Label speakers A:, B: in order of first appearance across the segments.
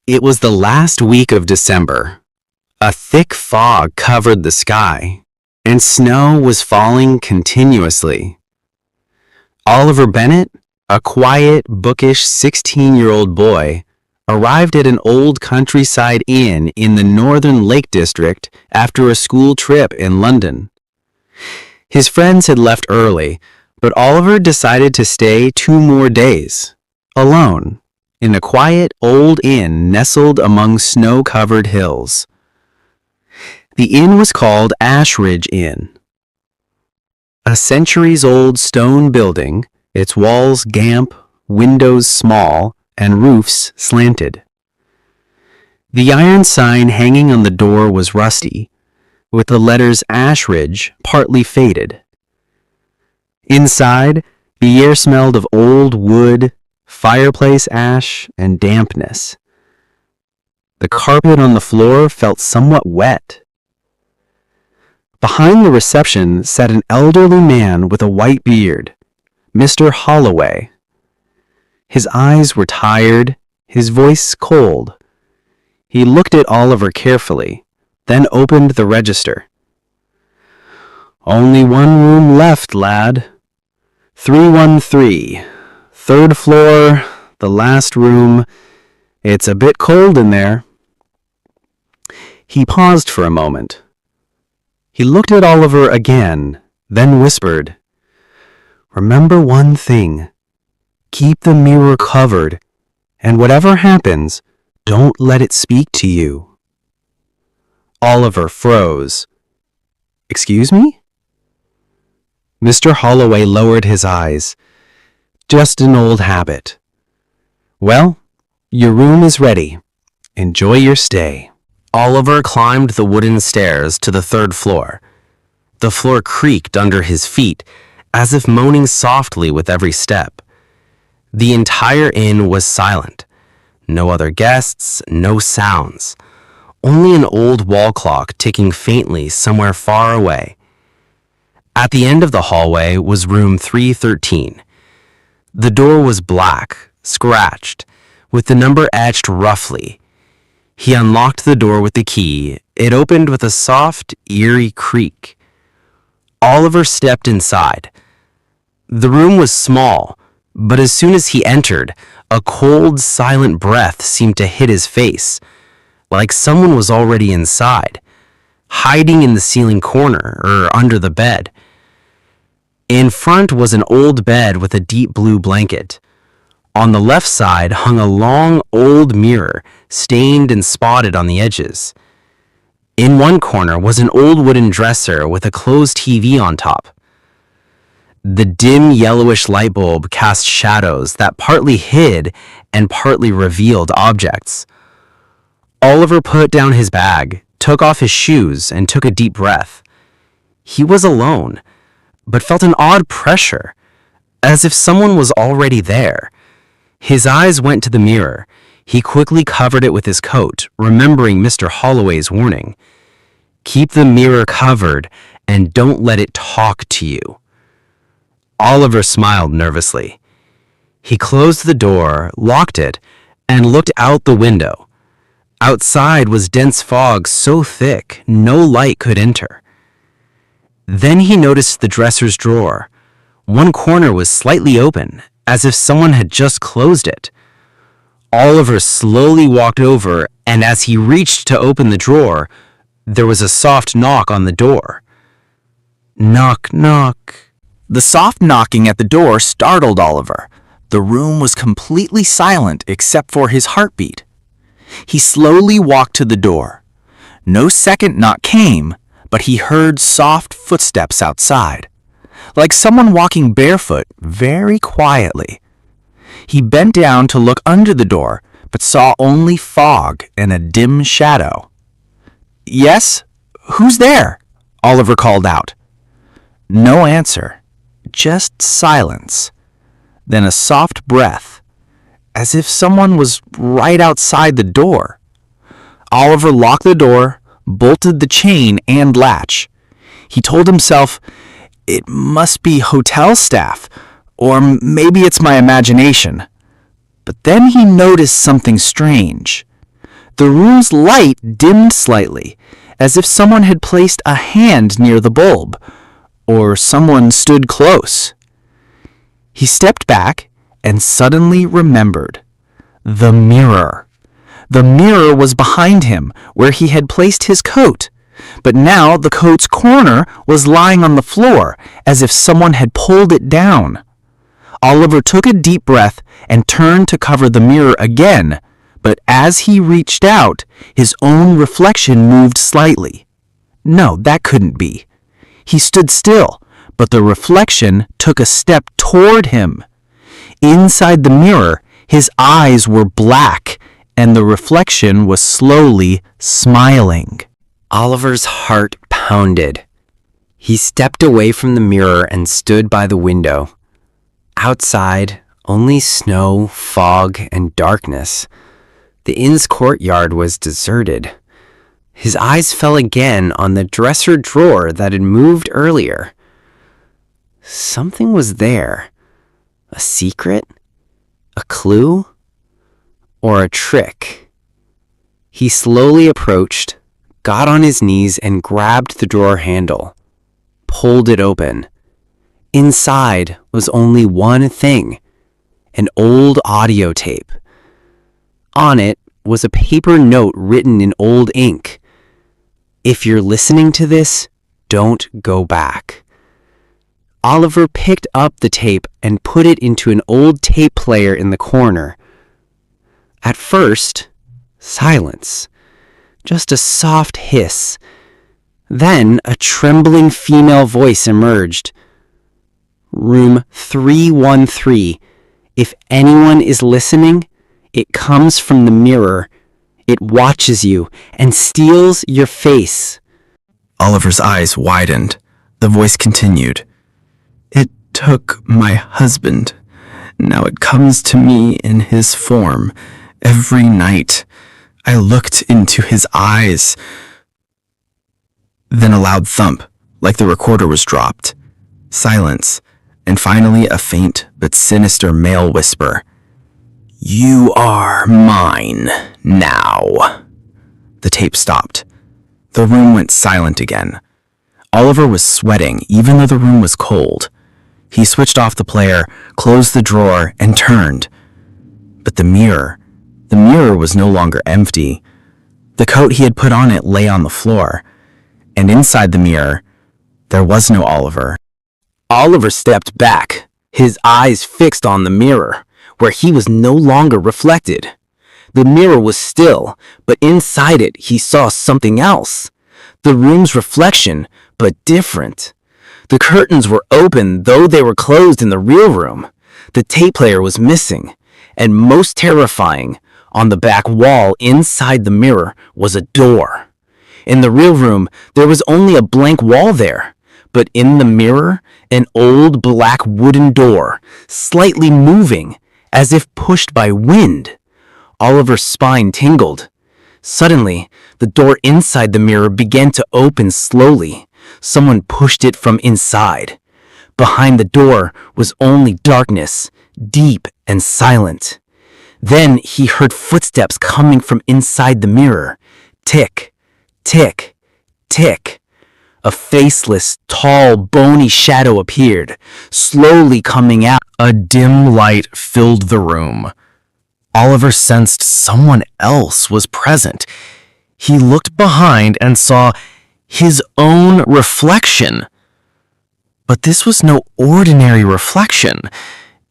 A: It was the last week of December. A thick fog covered the sky, and snow was falling continuously. Oliver Bennett, a quiet, bookish 16-year-old boy, arrived at an old countryside inn in the Northern Lake District after a school trip in London. His friends had left early, but Oliver decided to stay 2 more days, alone, in a quiet old inn nestled among snow-covered hills. The inn was called Ashridge Inn. A centuries-old stone building, its walls damp, windows small, and roofs slanted. The iron sign hanging on the door was rusty, with the letters Ashridge partly faded. Inside, the air smelled of old wood, fireplace ash, and dampness. The carpet on the floor felt somewhat wet. Behind the reception sat an elderly man with a white beard, Mr. Holloway. His eyes were tired, his voice cold. He looked at Oliver carefully, then opened the register. "Only one room left, lad. 313. 3rd floor, the last room. It's a bit cold in there." He paused for a moment. He looked at Oliver again, then whispered, "Remember one thing. Keep the mirror covered, and whatever happens, don't let it speak to you." Oliver froze. "Excuse me?" Mr. Holloway lowered his eyes. "Just an old habit. Well, your room is ready. Enjoy your stay." Oliver climbed the wooden stairs to the 3rd floor. The floor creaked under his feet, as if moaning softly with every step. The entire inn was silent. No other guests, no sounds. Only an old wall clock ticking faintly somewhere far away. At the end of the hallway was room 313. The door was black, scratched, with the number etched roughly. He unlocked the door with the key. It opened with a soft, eerie creak. Oliver stepped inside. The room was small, but as soon as he entered, a cold, silent breath seemed to hit his face, like someone was already inside, hiding in the ceiling corner or under the bed. In front was an old bed with a deep blue blanket. On the left side hung a long, old mirror, stained and spotted on the edges. In one corner was an old wooden dresser with a closed TV on top. The dim yellowish light bulb cast shadows that partly hid and partly revealed objects. Oliver put down his bag, took off his shoes, and took a deep breath. He was alone, but felt an odd pressure, as if someone was already there. His eyes went to the mirror. He quickly covered it with his coat, remembering Mr. Holloway's warning. "Keep the mirror covered and don't let it talk to you." Oliver smiled nervously. He closed the door, locked it, and looked out the window. Outside was dense fog so thick no light could enter. Then he noticed the dresser's drawer. One corner was slightly open, as if someone had just closed it. Oliver slowly walked over, and as he reached to open the drawer, there was a soft knock on the door. Knock, knock.
B: The soft knocking at the door startled Oliver. The room was completely silent except for his heartbeat. He slowly walked to the door. No second knock came, but he heard soft footsteps outside, like someone walking barefoot very quietly. He bent down to look under the door, but saw only fog and a dim shadow. "Yes? Who's there?" Oliver called out. No answer, just silence. Then a soft breath, as if someone was right outside the door. Oliver locked the door, bolted the chain and latch. He told himself, "It must be hotel staff, or maybe it's my imagination." But then he noticed something strange. The room's light dimmed slightly, as if someone had placed a hand near the bulb, or someone stood close. He stepped back and suddenly remembered. The mirror. The mirror was behind him, where he had placed his coat, but now the coat's corner was lying on the floor, as if someone had pulled it down. Oliver took a deep breath and turned to cover the mirror again, but as he reached out, his own reflection moved slightly. No, that couldn't be. He stood still, but the reflection took a step toward him. Inside the mirror, his eyes were black, and the reflection was slowly smiling.
A: Oliver's heart pounded. He stepped away from the mirror and stood by the window. Outside, only snow, fog, and darkness. The inn's courtyard was deserted. His eyes fell again on the dresser drawer that had moved earlier. Something was there. A secret? A clue? Or a trick? He slowly approached, got on his knees and grabbed the drawer handle, pulled it open. Inside was only one thing, an old audio tape. On it was a paper note written in old ink. If you're listening to this, don't go back. Oliver picked up the tape and put it into an old tape player in the corner. At first, silence. Just a soft hiss. Then a trembling female voice emerged. Room 313. If anyone is listening, it comes from the mirror. It watches you and steals your face.
B: Oliver's eyes widened. The voice continued. It took my husband. Now it comes to me in his form. Every night, I looked into his eyes. Then a loud thump, like the recorder was dropped. Silence, and finally a faint but sinister male whisper. You are mine now. The tape stopped. The room went silent again. Oliver was sweating, even though the room was cold. He switched off the player, closed the drawer, and turned. But the mirror was no longer empty. The coat he had put on it lay on the floor, and inside the mirror, there was no Oliver. Oliver stepped back, his eyes fixed on the mirror, where he was no longer reflected. The mirror was still, but inside it he saw something else. The room's reflection, but different. The curtains were open, though they were closed in the real room. The tape player was missing, and most terrifying, on the back wall inside the mirror was a door. In the real room, there was only a blank wall there, but in the mirror, an old black wooden door, slightly moving, as if pushed by wind. Oliver's spine tingled. Suddenly, the door inside the mirror began to open slowly. Someone pushed it from inside. Behind the door was only darkness, deep and silent. Then he heard footsteps coming from inside the mirror. Tick, tick, tick. A faceless, tall, bony shadow appeared, slowly coming out. A dim light filled the room. Oliver sensed someone else was present. He looked behind and saw his own reflection. But this was no ordinary reflection.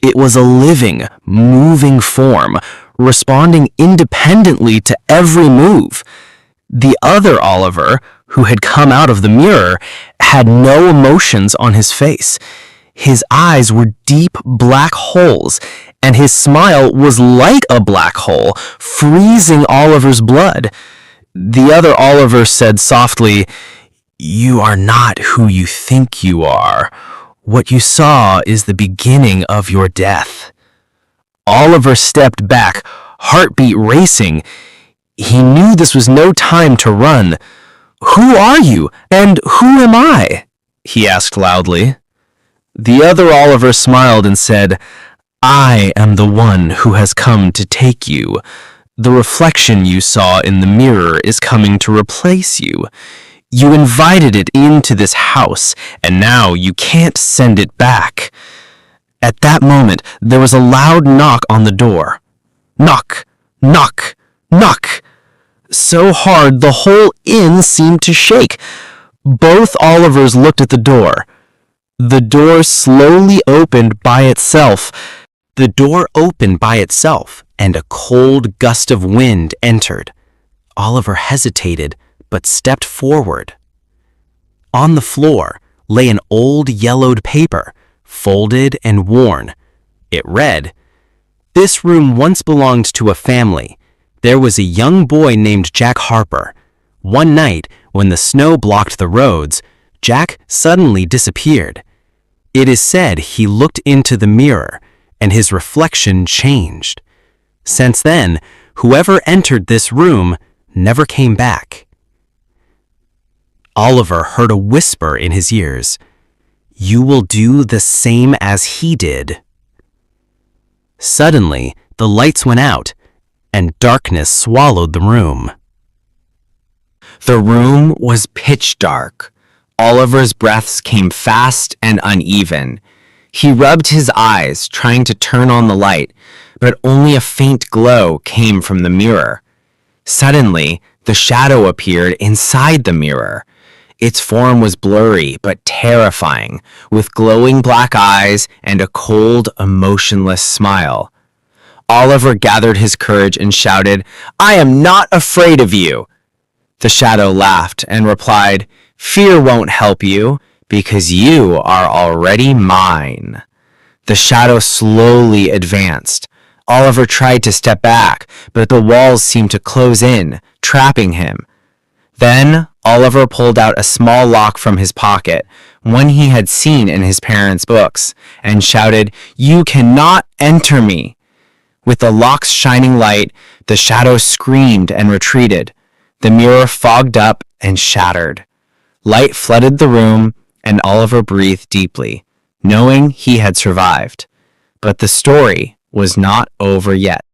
B: It was a living, moving form, responding independently to every move. The other Oliver, who had come out of the mirror, had no emotions on his face. His eyes were deep black holes, and his smile was like a black hole, freezing Oliver's blood. The other Oliver said softly, You are not who you think you are. What you saw is the beginning of your death. Oliver stepped back, heartbeat racing. He knew this was no time to run. Who are you, and who am I? He asked loudly. The other Oliver smiled and said, I am the one who has come to take you.
A: The reflection you saw in the mirror is coming to replace you. You invited it into this house, and now you can't send it back. At that moment, there was a loud knock on the door. Knock, knock, knock. So hard the whole inn seemed to shake. Both Olivers looked at the door. The door slowly opened by itself. The door opened by itself, and a cold gust of wind entered. Oliver hesitated, but stepped forward. On the floor lay an old yellowed paper, folded and worn. It read, "This room once belonged to a family. There was a young boy named Jack Harper. One night, when the snow blocked the roads, Jack suddenly disappeared. It is said he looked into the mirror, and his reflection changed. Since then, whoever entered this room never came back." Oliver heard a whisper in his ears. "You will do the same as he did." Suddenly, the lights went out, and darkness swallowed the room.
B: The room was pitch dark. Oliver's breaths came fast and uneven. He rubbed his eyes, trying to turn on the light, but only a faint glow came from the mirror. Suddenly, the shadow appeared inside the mirror. Its form was blurry but terrifying, with glowing black eyes and a cold, emotionless smile. Oliver gathered his courage and shouted, "I am not afraid of you!" The shadow laughed and replied, "Fear won't help you, because you are already mine." The shadow slowly advanced. Oliver tried to step back, but the walls seemed to close in, trapping him. Then Oliver pulled out a small lock from his pocket, one he had seen in his parents' books, and shouted, "You cannot enter me!" With the lock's shining light, the shadow screamed and retreated. The mirror fogged up and shattered. Light flooded the room, and Oliver breathed deeply, knowing he had survived. But the story was not over yet.